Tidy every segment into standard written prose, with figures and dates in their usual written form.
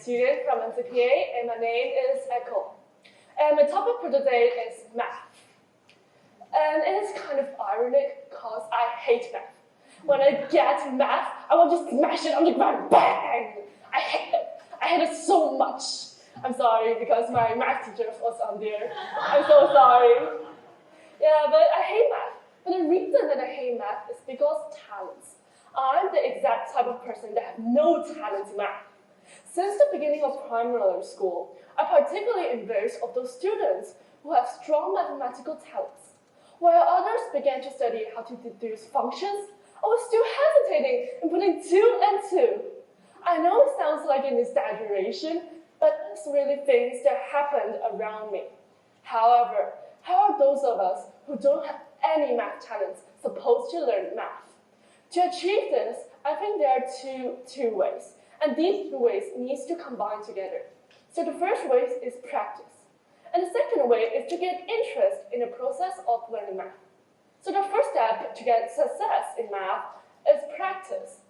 student from MCPA, and my name is Echo. And my topic for today is math. And it is kind of ironic because I hate math. When I get math, I want to smash it on the ground, bang! I hate it. I hate it so much. I'm sorry because my math teacher was on there. I'm so sorry. Yeah, but I hate math. But the reason that I hate math is because talents. I'm the exact type of person that has no talent in math. Since the beginning of primary school, I particularly envious of those students who have strong mathematical talents. While others began to study how to deduce functions, I was still hesitating in putting 2 and 2. I know it sounds like an exaggeration, but it's really things that happened around me. However, how are those of us who don't have any math talents supposed to learn math? To achieve this, I think there are two ways, and these 2 ways need to combine together. So the first way is practice, and the second way is to get interest in the process of learning math. So the first step to get success in math is practice.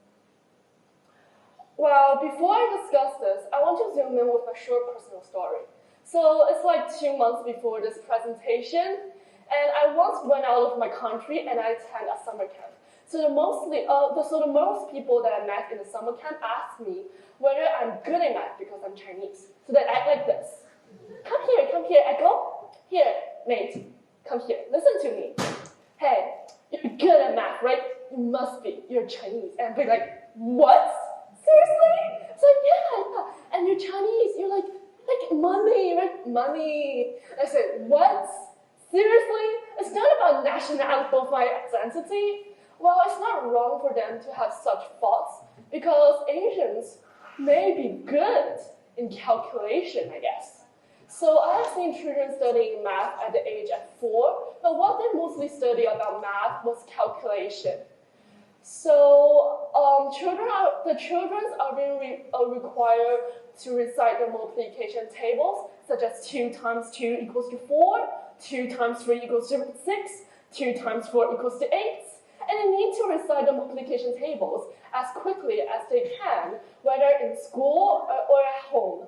Well, before I discuss this, I want to zoom in with a short personal story. So it's like 2 months before this presentation, and I once went out of my country and I attended a summer camp. So the most people that I met in the summer camp asked me whether I'm good at math because I'm Chinese. So they act like this. Come here, Echo. Here, mate, come here, listen to me. Hey, you're good at math, right? You must be, you're Chinese. And I'd be like, what? Seriously? It's like, yeah. And you're Chinese, you're like money, right? Money. I said, what? Seriously? It's not about nationality of my identity. Well, it's not wrong for them to have such thoughts because Asians may be good in calculation, I guess. So I have seen children studying math at the age of 4, but what they mostly study about math was calculation. So the children are being required to recite the multiplication tables, such as 2 times 2 equals to 4, 2 times 3 equals to 6, 2 times 4 equals to 8. And they need to recite the multiplication tables as quickly as they can, whether in school or at home.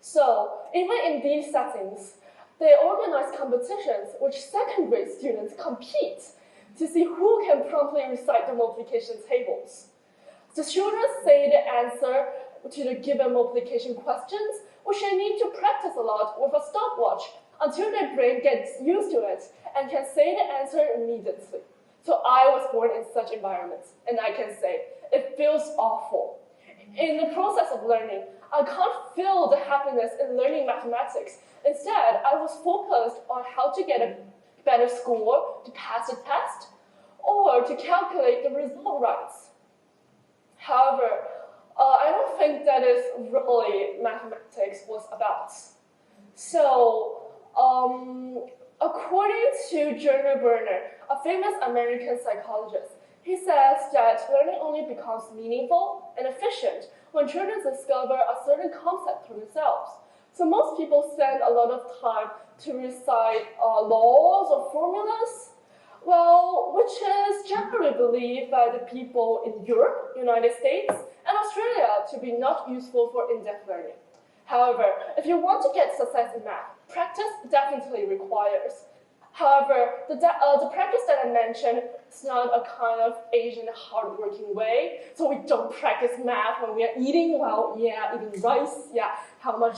So, even in these settings, they organize competitions which second-grade students compete to see who can promptly recite the multiplication tables. The children say the answer to the given multiplication questions, which they need to practice a lot with a stopwatch until their brain gets used to it and can say the answer immediately. So I was born in such environments, and I can say, it feels awful. In the process of learning, I can't feel the happiness in learning mathematics. Instead, I was focused on how to get a better score to pass the test, or to calculate the result right. However, I don't think that is really mathematics was about. So, according to Jeremy Bernard, a famous American psychologist, he says that learning only becomes meaningful and efficient when children discover a certain concept for themselves. So most people spend a lot of time to recite laws or formulas, well, which is generally believed by the people in Europe, United States, and Australia to be not useful for in-depth learning. However, if you want to get success in math, practice definitely requires. However, the practice that I mentioned is not a kind of Asian hardworking way. So we don't practice math when we are eating. Well, yeah, eating rice. Yeah, how much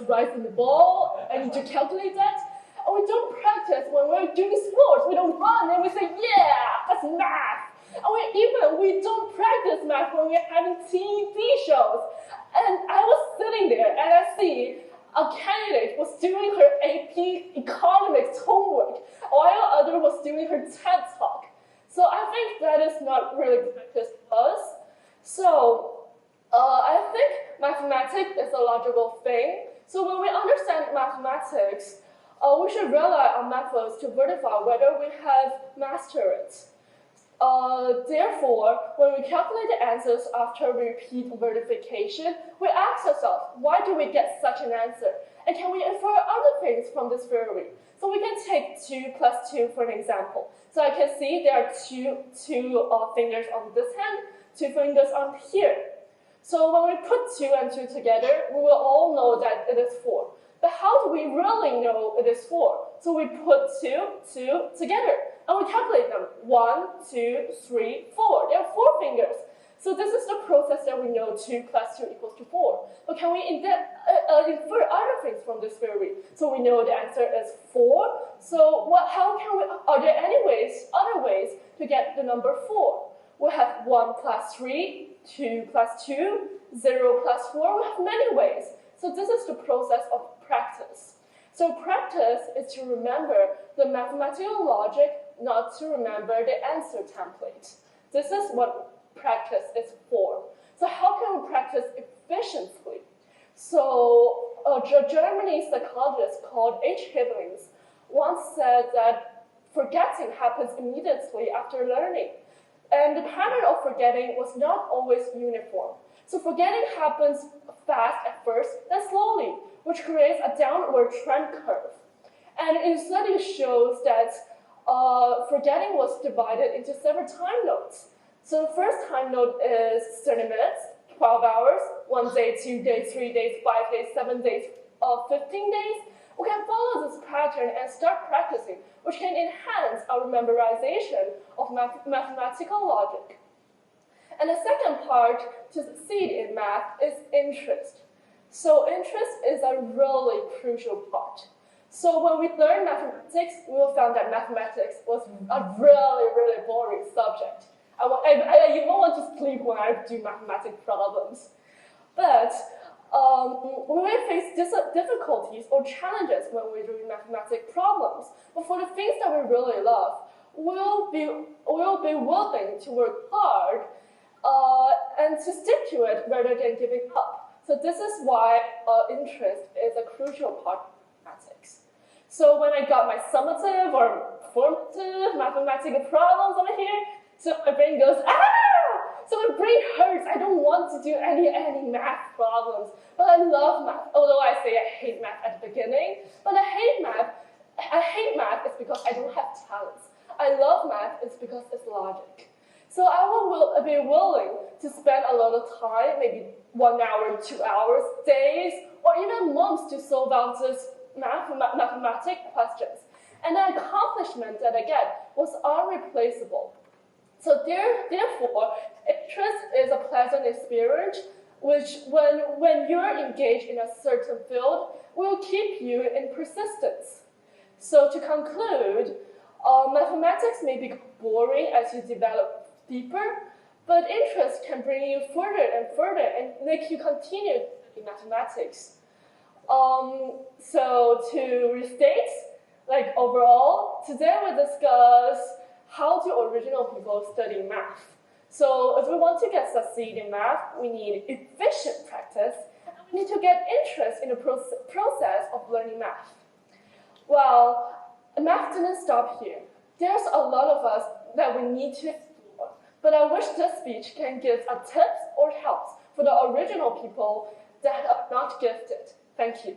rice in the bowl? I need to calculate that. And we don't practice when we're doing sports. We don't run and we say, yeah, that's math. And we don't practice math when we're having TV shows. And I was sitting there and I see a candidate was doing her AP economics homework, while other was doing her TED talk. So I think that is not really practice us. So I think mathematics is a logical thing. So when we understand mathematics, we should rely on methods to verify whether we have mastered it. Therefore, when we calculate the answers after repeat verification, we ask ourselves, why do we get such an answer? And can we infer other things from this theory? So we can take 2 plus 2 for an example. So I can see there are two fingers on this hand, 2 fingers on here. So when we put 2 and 2 together, we will all know that it is 4. But how do we really know it is 4? So we put 2 together, and we calculate them. 1, 2, 3, 4. There are 4 fingers. So this is the process that we know 2 plus 2 equals to 4. But can we infer other things from this theory? So we know the answer is 4. So are there other ways to get the number 4? We have 1 plus 3, 2 plus 2, 0 plus 4. We have many ways. So this is the process of practice. So practice is to remember the mathematical logic, not to remember the answer template. This is what practice is for. So how can we practice efficiently? So a German psychologist called H. Hibbings once said that forgetting happens immediately after learning. And the pattern of forgetting was not always uniform. So forgetting happens fast at first, then slowly, which creates a downward trend curve. And in studies shows that forgetting was divided into several time nodes. So the first time node is 30 minutes, 12 hours, 1 day, 2 days, 3 days, 5 days, 7 days, 15 days. We can follow this pattern and start practicing, which can enhance our memorization of mathematical logic. And the second part to succeed in math is interest. So interest is a really crucial part. So when we learn mathematics, we will find that mathematics was a really, really boring subject. I even want to sleep when I do mathematics problems. But we may face difficulties or challenges when we're doing mathematics problems. But for the things that we really love, we'll be willing to work hard and to stick to it rather than giving up. So this is why interest is a crucial part of mathematics. So when I got my summative or formative mathematical problems over here, so my brain goes, ah! So my brain hurts. I don't want to do any math problems. But I love math, although I say I hate math at the beginning. But I hate math is because I don't have talents. I love math is because it's logic. So I will be willing to spend a lot of time, maybe 1 hour, 2 hours, days, or even months to solve out these mathematical questions. And the accomplishment that I get was irreplaceable. So therefore, interest is a pleasant experience, which when you're engaged in a certain field, will keep you in persistence. So to conclude, mathematics may be boring as you develop deeper, but interest can bring you further and further and make you continue in mathematics. So to restate, overall, today we discuss how do original people study math. So if we want to succeed in math, we need efficient practice, and we need to get interest in the process of learning math. Well, math didn't stop here. There's a lot of us that we need to explore, but I wish this speech can give a tips or helps for the original people that are not gifted. Thank you.